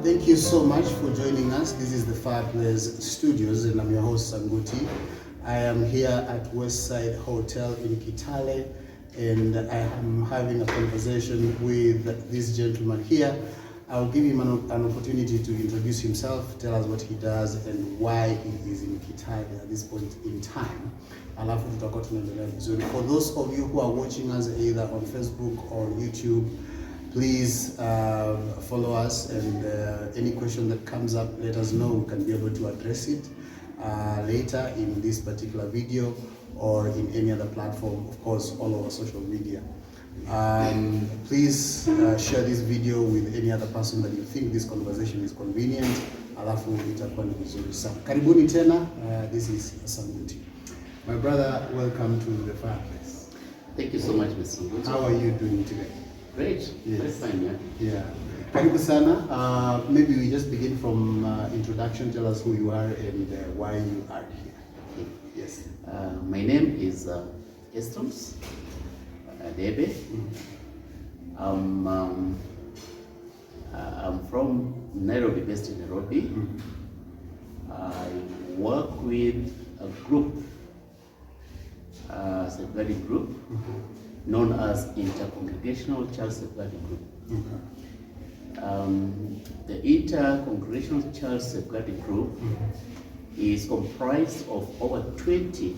Thank you so much for joining us. This is the Fireplace Studios and I'm your host Sanguti. I am here at Westside Hotel in Kitale and I am having a conversation with this gentleman here. I'll give him an opportunity to introduce himself, tell us what he does and why he is in Kitale at this point in time. Alafu tutakuwa tunaendelea vizuri. For those of you who are watching us either on Facebook or YouTube, please follow us, and any question that comes up, let us know. We can be able to address it later in this particular video or in any other platform, of course, all over social media. Please share this video with any other person that you think this conversation is convenient. Alafu itakuwa ni vizuri sana. Karibuni tena. This is Sanguti. My brother, welcome to the Fireplace. Thank you so much, Mr. Sanguti. How are you doing today? Great. Yes. Very fine, yeah. Yeah. Karibu sana. Maybe we just begin from introduction. Tell us who you are and why you are here. Okay. Yes. My name is Estones Adebe. I'm from Nairobi, based in Nairobi. I work with a group, safeguarding group, known as Intercongregational Child Safeguarding Group. The Intercongregational Child Safeguarding Group is comprised of over 20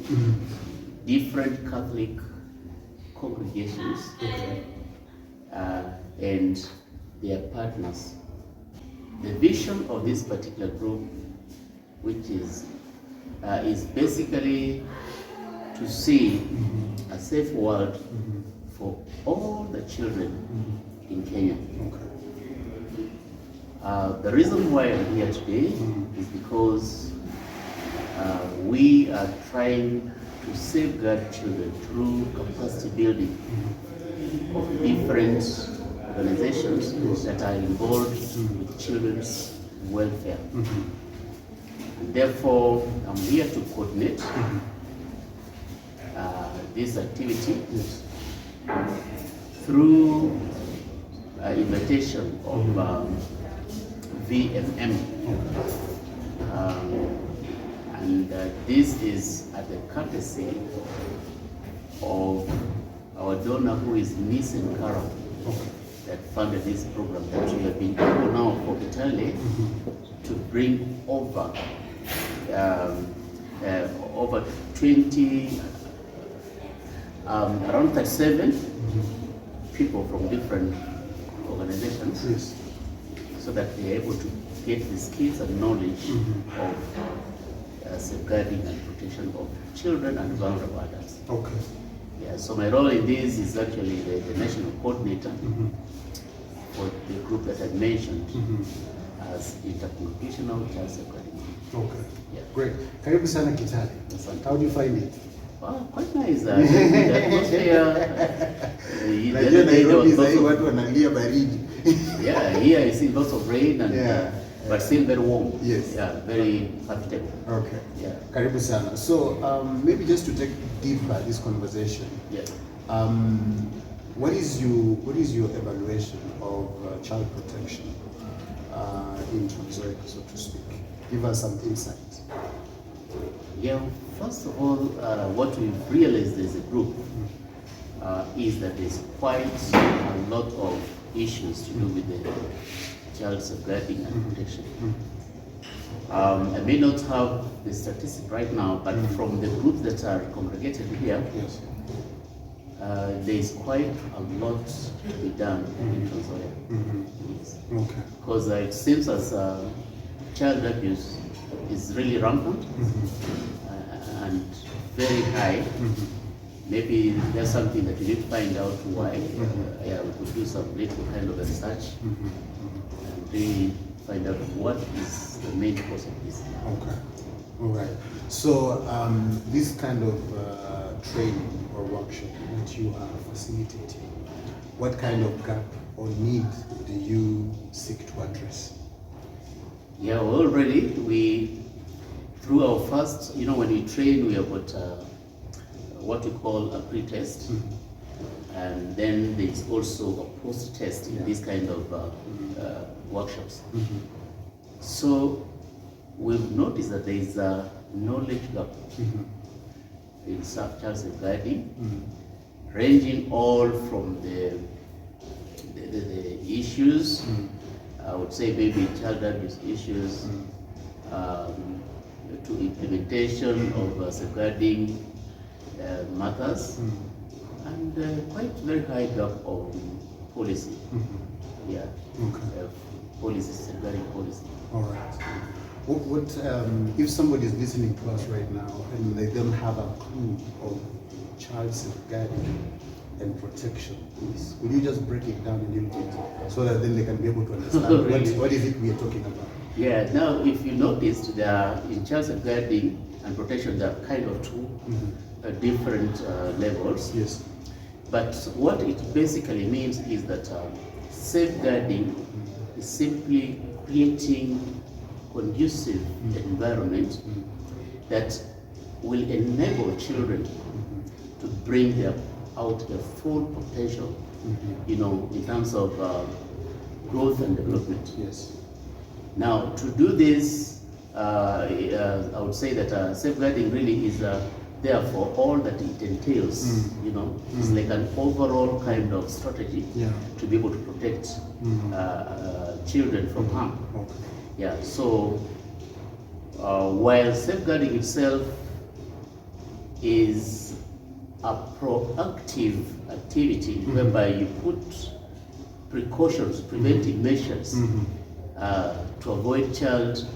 different Catholic congregations and their partners. The vision of this particular group, which is basically to see a safe world for all the children in Kenya. The reason why I'm here today is because we are trying to safeguard children through capacity building of different organizations that are involved with children's welfare. And therefore, I'm here to coordinate this activity through invitation of VMM. And this is at the courtesy of our donor, who is Miss and Carol, that funded this program that we have been able now for Kitale to bring over 20, around 37 people from different organizations, so that they are able to get the skills and knowledge of safeguarding and protection of children and vulnerable adults. Okay. Yeah, so my role in this is actually the National Coodinator for the group that I mentioned as Intercongregational Child Safeguarding. Okay. Yeah. Great. Karibu sana Kitale. How do you find it? Well, quite nice. The atmosphere. Najua Nairobi sasa watu wanalia baridi. Yeah, here I see lots of rain and but still very warm. Yes. Yeah, very comfortable. Okay. Yeah. Karibu sana. So maybe just to take deeper this conversation. Yeah. What is your evaluation of child protection in Trans-Nzoia, so to speak? Give us some insight. Yeah. First of all, what we've realized as a group is that there's quite a lot of issues to do with the child safeguarding and protection. I may not have the statistic right now, but from the groups that are congregated here, there is quite a lot to be done in Trans-Nzoia. Yes. Okay. Because it seems as child abuse is really rampant and very high. Maybe there's something that we need to find out why. Yeah, we could do some little kind of research and really find out what is the main cause of this. Okay. All right. So this kind of training or workshop that you are facilitating, what kind of gap or need do you seek to address? Yeah, well, already through our first, when we train, we have got what we call a pre-test. and then there is also a post-test in this kind of workshops. So we've noticed that there is a knowledge gap in child safeguarding, ranging all from the issues, I would say maybe child abuse issues, to implementation of safeguarding matters, and quite very high gap of policy. Yeah, policy, safeguarding policy. All right. What if somebody is listening to us right now and they don't have a clue of child safeguarding and protection? Will you just break it down a little bit so that then they can be able to understand what is it we are talking about? Yeah, now if you noticed, there are, in child safeguarding and protection, there are kind of two different levels. Yes. But what it basically means is that safeguarding is simply creating conducive environment that will enable children to bring out their full potential, you know, in terms of growth and development. Yes. Now, to do this, I would say that safeguarding really is there for all that it entails. You know, it's like an overall kind of strategy to be able to protect children from harm. Okay. Yeah. So while safeguarding itself is a proactive activity whereby you put precautions, preventive measures to avoid child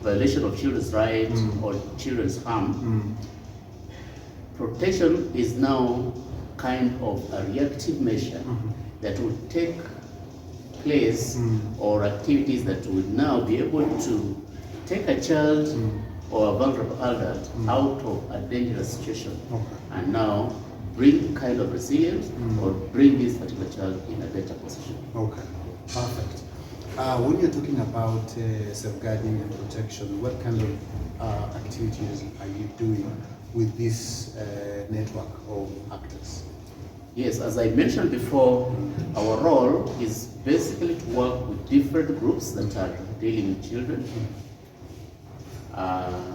violation of children's rights or children's harm. Protection is now kind of a reactive measure that will take place or activities that would now be able to take a child or a vulnerable adult out of a dangerous situation and now bring kind of resilience or bring this particular child in a better position. Okay, perfect. When you're talking about safeguarding and protection, what kind of activities are you doing with this network of actors? Yes, as I mentioned before, our role is basically to work with different groups that are dealing with children.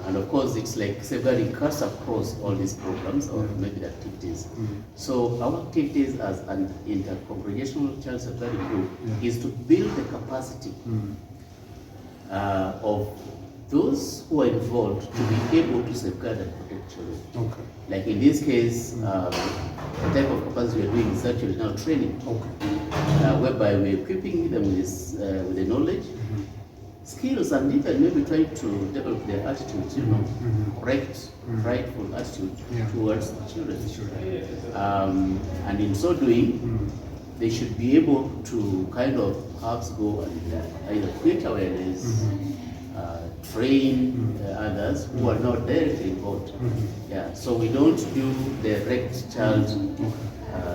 And of course, it's like safeguarding cuts across all these programs or maybe the activities. So our activities as an intercongregational child safeguarding group is to build the capacity of those who are involved to be able to safeguard and protect children. Okay. Like in this case, the type of capacity we are doing is actually now training, whereby we're equipping them with the knowledge, skills, and even maybe trying to develop their attitudes, you know, correct, rightful attitude towards the children. And in so doing, they should be able to kind of perhaps go and either create awareness, train others who are not directly involved. Yeah, so we don't do direct child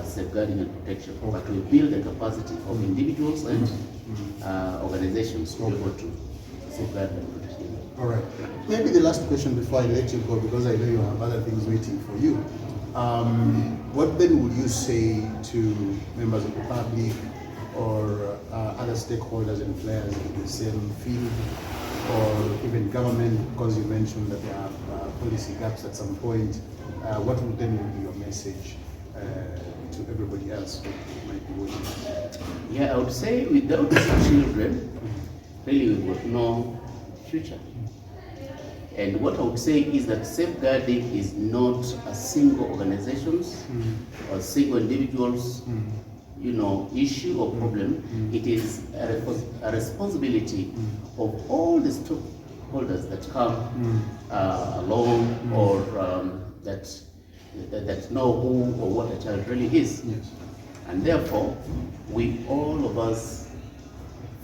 safeguarding and protection, but we build the capacity of individuals and organizations to be able to safeguard and protect them. All right. Maybe the last question before I let you go, because I know you have other things waiting for you. What then would you say to members of the public or other stakeholders and players in the same field, or even government, because you mentioned that there are policy gaps at some point? What would then be your message to everybody else who might be watching? Yeah, I would say without children, really we've got no future. And what I would say is that safeguarding is not a single organization's or single individual's you know, issue or problem. It is a responsibility of all the stakeholders that come along or that know who or what a child really is. Yes. And therefore, we all of us,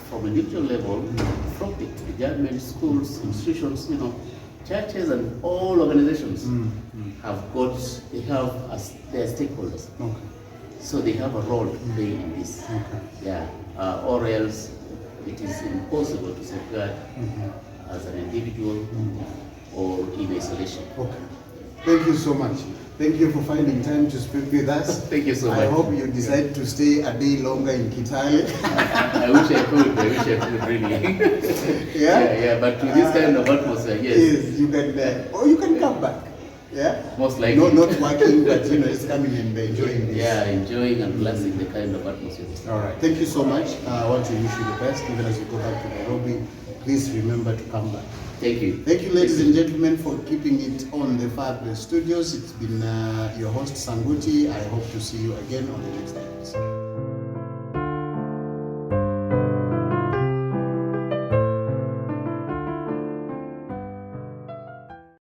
from individual level, from the government, schools, institutions, you know, churches and all organizations have their stakeholders. Okay. So they have a role to play in this. Okay. Yeah. Or else it is impossible to safeguard as an individual or in isolation. Okay. Thank you so much. Thank you for finding time to speak with us. Thank you so much. I hope you decide to stay a day longer in Kitale. I wish I could. Really. Yeah. But to this kind of atmosphere, yes. Yes, you can. Or you can come back. Yeah. Most likely. No, not working, but just coming and enjoying this. Yeah, enjoying and blessing the kind of atmosphere. All right. Thank you so much. I want to wish you the best, even as you go back to Nairobi. Please remember to come back. Thank you. Thank you, ladies and gentlemen, for keeping it on the Fireplace Studios. It's been your host, Sanguti. I hope to see you again on the next episode.